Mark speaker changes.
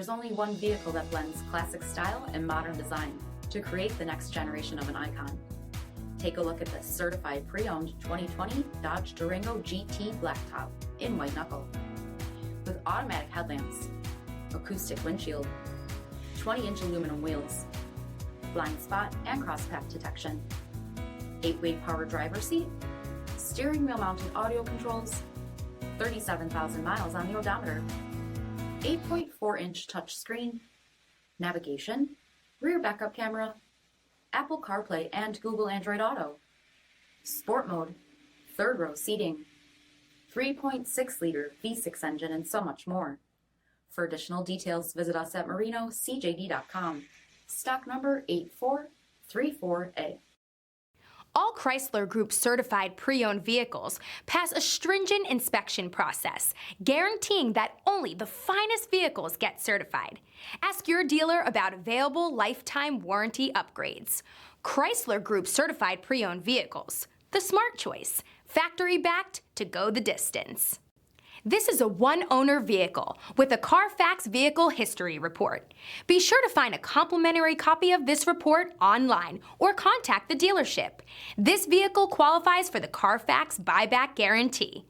Speaker 1: There's only one vehicle that blends classic style and modern design to create the next generation of an icon. Take a look at this certified pre-owned 2020 Dodge Durango GT Blacktop in white knuckle. With automatic headlamps, acoustic windshield, 20-inch aluminum wheels, blind spot and cross-path detection, 8-way power driver seat, steering wheel mounted audio controls, 37,000 miles on the odometer, 8.4-inch touchscreen, navigation, rear backup camera, Apple CarPlay and Google Android Auto, sport mode, third row seating, 3.6-liter V6 engine, and so much more. For additional details, visit us at marinocjd.com. Stock number 8434A.
Speaker 2: All Chrysler Group certified pre-owned vehicles pass a stringent inspection process, guaranteeing that only the finest vehicles get certified. Ask your dealer about available lifetime warranty upgrades. Chrysler Group certified pre-owned vehicles, the smart choice, factory backed to go the distance. This is a one-owner vehicle with a CARFAX Vehicle History Report. Be sure to find a complimentary copy of this report online or contact the dealership. This vehicle qualifies for the CARFAX buyback guarantee.